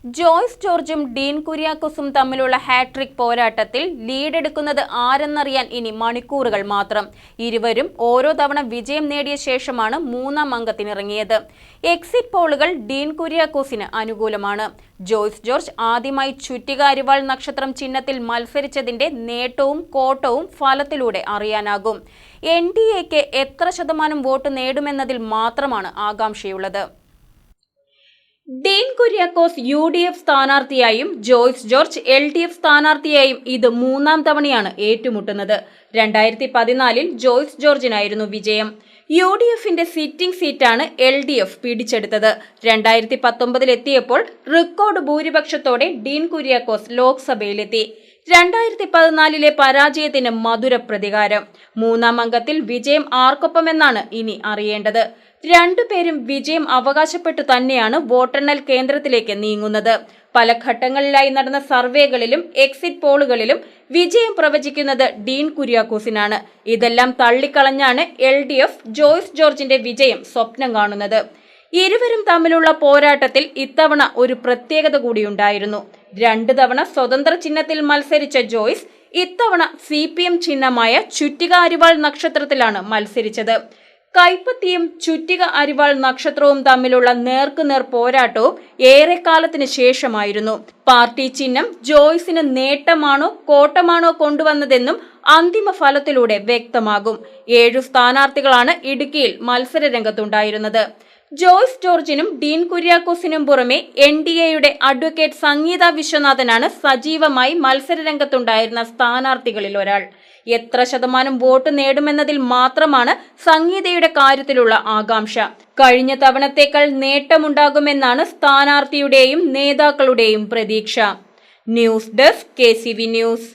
ജോയ്സ് ജോർജും ഡീൻ കുര്യാക്കോസും തമ്മിലുള്ള ഹാട്രിക് പോരാട്ടത്തിൽ ലീഡെടുക്കുന്നത് ആരെന്നറിയാൻ ഇനി മണിക്കൂറുകൾ മാത്രം. ഇരുവരും ഓരോ തവണ വിജയം നേടിയ ശേഷമാണ് മൂന്നാം അംഗത്തിനിറങ്ങിയത്. എക്സിറ്റ് പോളുകൾ ഡീൻ കുര്യാക്കോസിന് അനുകൂലമാണ്. ജോയ്സ് ജോർജ് ആദ്യമായി ചുറ്റിക അരിവാൾ നക്ഷത്രം ചിഹ്നത്തിൽ മത്സരിച്ചതിന്റെ നേട്ടവും കോട്ടവും ഫലത്തിലൂടെ അറിയാനാകും. NDAക്ക് എത്ര ശതമാനം വോട്ട് നേടുമെന്നതിൽ മാത്രമാണ് ആകാംക്ഷയുള്ളത്. ഡീൻ കുര്യാക്കോസ് UDF സ്ഥാനാർത്ഥിയായും ജോയ്സ് ജോർജ് LDF സ്ഥാനാർത്ഥിയായും ഇത് മൂന്നാം തവണയാണ് ഏറ്റുമുട്ടുന്നത്. 2014 ജോയ്സ് ജോർജിനായിരുന്നു വിജയം. UDFന്റെ സിറ്റിംഗ് സീറ്റാണ് LDF പിടിച്ചെടുത്തത്. 2019 എത്തിയപ്പോൾ റെക്കോർഡ് ഭൂരിപക്ഷത്തോടെ ഡീൻ കുര്യാക്കോസ് ലോക്സഭയിലെത്തി. 2014 പരാജയത്തിന് മധുര പ്രതികാരം. മൂന്നാം അംഗത്തിൽ വിജയം ആർക്കൊപ്പമെന്നാണ് ഇനി അറിയേണ്ടത്. രണ്ടുപേരും വിജയം അവകാശപ്പെട്ടു തന്നെയാണ് വോട്ടെണ്ണൽ കേന്ദ്രത്തിലേക്ക് നീങ്ങുന്നത്. പല ഘട്ടങ്ങളിലായി നടന്ന സർവേകളിലും എക്സിറ്റ് പോളുകളിലും വിജയം പ്രവചിക്കുന്നത് ഡീൻ കുര്യാക്കോസിനാണ്. ഇതെല്ലാം തള്ളിക്കളഞ്ഞാണ് LDF ജോയ്സ് ജോർജിന്റെ വിജയം സ്വപ്നം കാണുന്നത്. ഇരുവരും തമ്മിലുള്ള പോരാട്ടത്തിൽ ഇത്തവണ ഒരു പ്രത്യേകത കൂടിയുണ്ടായിരുന്നു. 2 തവണ സ്വതന്ത്ര ചിഹ്നത്തിൽ മത്സരിച്ച ജോയ്സ് ഇത്തവണ CPM ചിഹ്നമായ ചുറ്റിക അരിവാൾ നക്ഷത്രത്തിലാണ് മത്സരിച്ചത്. കൈപ്പത്തിയും ചുറ്റിക അരിവാൾ നക്ഷത്രവും തമ്മിലുള്ള നേർക്കുനേർ പോരാട്ടവും ഏറെക്കാലത്തിന് ശേഷമായിരുന്നു. പാർട്ടി ചിഹ്നം ജോയ്സിന് നേട്ടമാണോ കോട്ടമാണോ കൊണ്ടുവന്നതെന്നും അന്തിമ ഫലത്തിലൂടെ വ്യക്തമാകും. 7 സ്ഥാനാർത്ഥികളാണ് ഇടുക്കിയിൽ മത്സര രംഗത്തുണ്ടായിരുന്നത്. ജോയ്സ് ജോർജിനും ഡീൻ കുര്യാക്കോസിനും പുറമെ NDAയുടെ അഡ്വക്കേറ്റ് സംഗീത വിശ്വനാഥനാണ് സജീവമായി മത്സര രംഗത്തുണ്ടായിരുന്ന സ്ഥാനാർത്ഥികളിൽ ഒരാൾ. എത്ര ശതമാനം വോട്ട് നേടുമെന്നതിൽ മാത്രമാണ് സംഗീതയുടെ കാര്യത്തിലുള്ള ആകാംക്ഷ. കഴിഞ്ഞ തവണത്തേക്കാൾ നേട്ടമുണ്ടാകുമെന്നാണ് സ്ഥാനാർത്ഥിയുടെയും നേതാക്കളുടെയും പ്രതീക്ഷ. News desk KCV news.